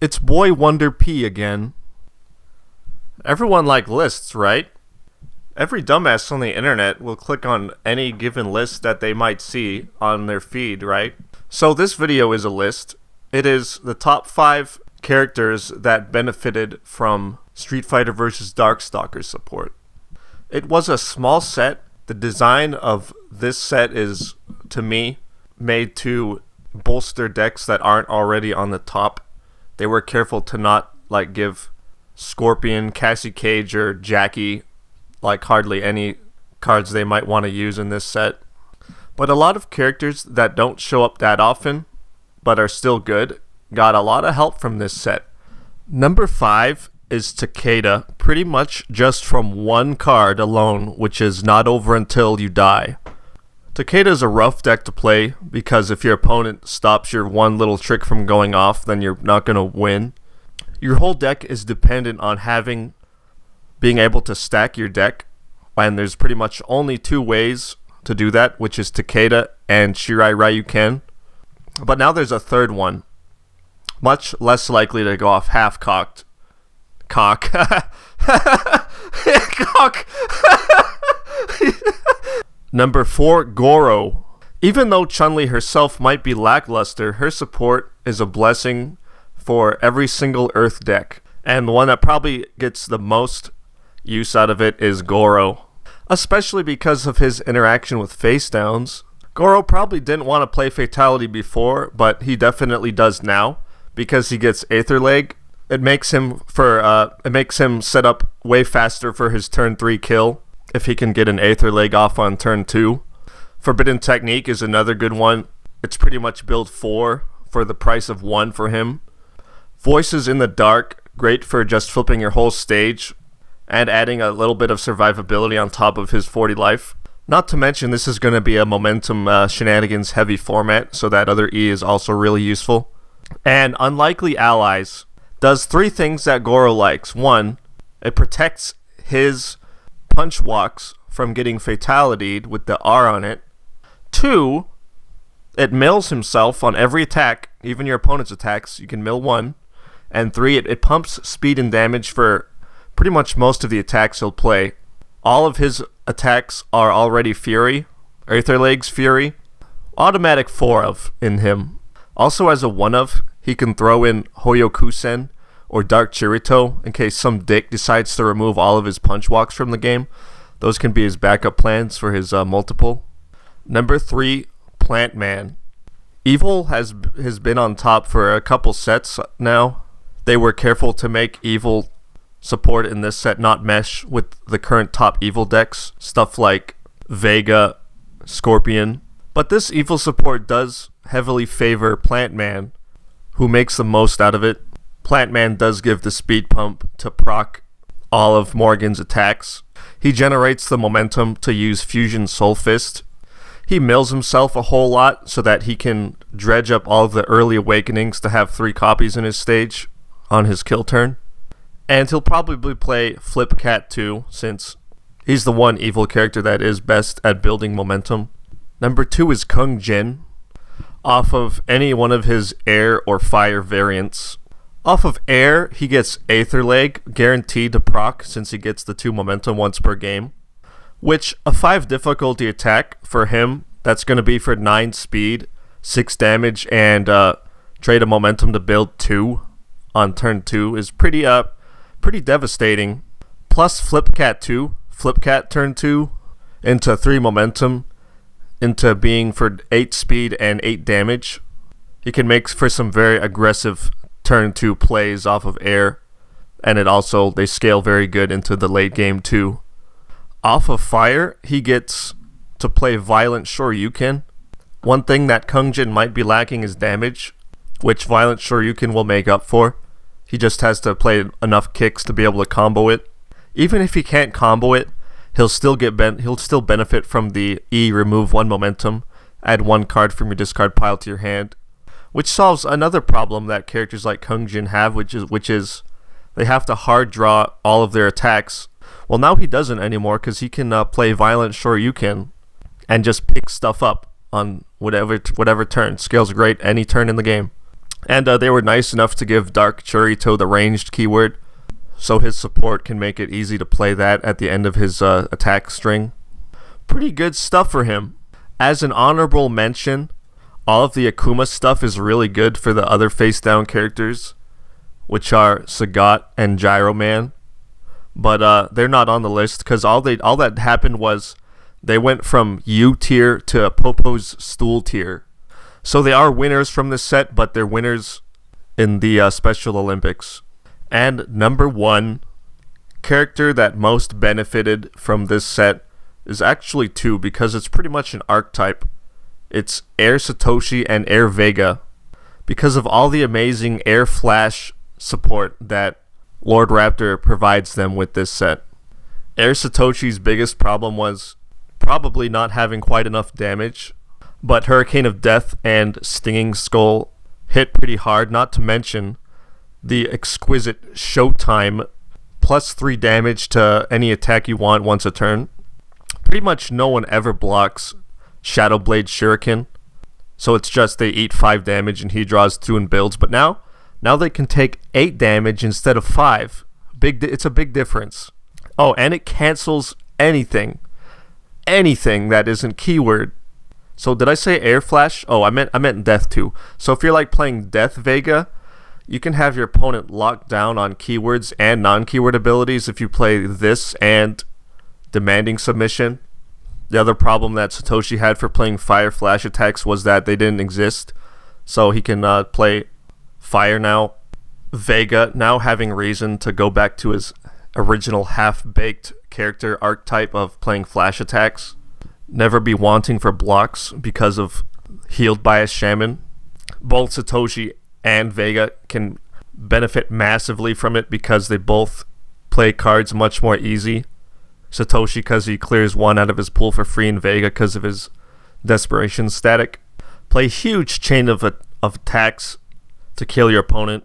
It's boy Wonder P again. Everyone likes lists, right? Every dumbass on the internet will click on any given list that they might see on their feed, right? So this video is a list. It is the top 5 characters that benefited from Street Fighter vs. Darkstalkers support. It was a small set. The design of this set is, to me, made to bolster decks that aren't already on the top. They were careful to not give Scorpion, Cassie Cage, or Jackie hardly any cards they might want to use in this set. But a lot of characters that don't show up that often, but are still good, got a lot of help from this set. Number 5 is Takeda, pretty much just from one card alone, which is Not Over Until You Die. Takeda is a rough deck to play because if your opponent stops your one little trick from going off, then you're not going to win. Your whole deck is dependent on being able to stack your deck, and there's pretty much only 2 ways to do that, which is Takeda and Shirai Ryuken. But now there's a third one, much less likely to go off half-cocked. Cock. Cock. Number 4, Goro. Even though Chun-Li herself might be lackluster, her support is a blessing for every single Earth deck. And the one that probably gets the most use out of it is Goro. Especially because of his interaction with face downs. Goro probably didn't want to play Fatality before, but he definitely does now. Because he gets Aether Leg. It makes him set up way faster for his turn 3 kill if he can get an Aether Leg off on turn 2. Forbidden Technique is another good one. It's pretty much build 4 for the price of 1 for him. Voices in the Dark, great for just flipping your whole stage and adding a little bit of survivability on top of his 40 life. Not to mention this is going to be a momentum shenanigans heavy format, so that other E is also really useful. And Unlikely Allies does 3 things that Goro likes. 1, it protects his punch walks from getting fatality'd with the R on it. 2, it mills himself on every attack, even your opponent's attacks. You can mill 1. And 3, it pumps speed and damage for pretty much most of the attacks he'll play. All of his attacks are already Fury, Aether Legs Fury, automatic 4 of in him. Also as a 1 of, he can throw in Hoyokusen or Dark Chirito in case some dick decides to remove all of his punch walks from the game. Those can be his backup plans for his multiple. Number 3, Plant Man. Evil has been on top for a couple sets now. They were careful to make Evil support in this set not mesh with the current top Evil decks. Stuff like Vega, Scorpion. But this Evil support does heavily favor Plant Man, who makes the most out of it. Plant Man does give the speed pump to proc all of Morgan's attacks. He generates the momentum to use Fusion Soul Fist. He mills himself a whole lot so that he can dredge up all of the early awakenings to have 3 copies in his stage on his kill turn. And he'll probably play Flip Cat too, since he's the one Evil character that is best at building momentum. Number 2 is Kung Jin. Off of any one of his air or fire variants. Off of air, he gets Aether Leg, guaranteed to proc since he gets the 2 momentum once per game. Which, a 5 difficulty attack for him, that's going to be for 9 speed, 6 damage, and trade a momentum to build 2 on turn 2 is pretty devastating. Plus Flip Cat 2, Flip Cat turn 2, into 3 momentum, into being for 8 speed and 8 damage. He can make for some very aggressive turn 2 plays off of air, and they scale very good into the late game too. Off of fire, he gets to play Violent Shoryuken. One thing that Kung Jin might be lacking is damage, which Violent Shoryuken will make up for. He just has to play enough kicks to be able to combo it. Even if he can't combo it, he'll still benefit from the E remove 1 momentum, add 1 card from your discard pile to your hand, which solves another problem that characters like Kung Jin have, which is they have to hard draw all of their attacks. Well, now he doesn't anymore because he can play Violent Shoryuken and just pick stuff up on whatever turn. Scales great any turn in the game. And they were nice enough to give Dark Churito the ranged keyword, so his support can make it easy to play that at the end of his attack string. Pretty good stuff for him. As an honorable mention, all of the Akuma stuff is really good for the other face down characters, which are Sagat and Gyro Man. But they're not on the list because all that happened was they went from U tier to Popo's Stool tier. So they are winners from this set, but they're winners in the Special Olympics. And number 1 character that most benefited from this set is actually 2 because it's pretty much an archetype. It's Air Satoshi and Air Vega because of all the amazing Air Flash support that Lord Raptor provides them with this set. Air Satoshi's biggest problem was probably not having quite enough damage, but Hurricane of Death and Stinging Skull hit pretty hard, not to mention the exquisite Showtime +3 damage to any attack you want once a turn. Pretty much no one ever blocks Shadow Blade Shuriken, so it's just they eat 5 damage and he draws 2 and builds, but now they can take 8 damage instead of 5. It's a big difference. Oh, and it cancels anything that isn't keyword. So did I say Air Flash? Oh, I meant Death too. So if you're like playing Death Vega, you can have your opponent locked down on keywords and non-keyword abilities if you play this and Demanding Submission. The other problem that Satoshi had for playing Fire Flash attacks was that they didn't exist. So he can play Fire now. Vega now having reason to go back to his original half-baked character archetype of playing flash attacks. Never be wanting for blocks because of Healed by a Shaman. Both Satoshi and Vega can benefit massively from it because they both play cards much more easy. Satoshi because he clears 1 out of his pool for free, and Vega because of his Desperation static. Play huge chain of attacks to kill your opponent.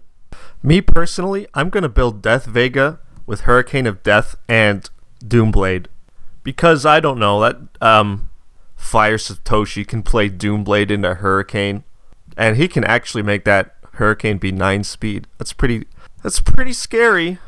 Me personally, I'm going to build Death Vega with Hurricane of Death and Doomblade. Because, I don't know, that Fire Satoshi can play Doomblade into Hurricane. And he can actually make that Hurricane be 9 speed. That's pretty scary.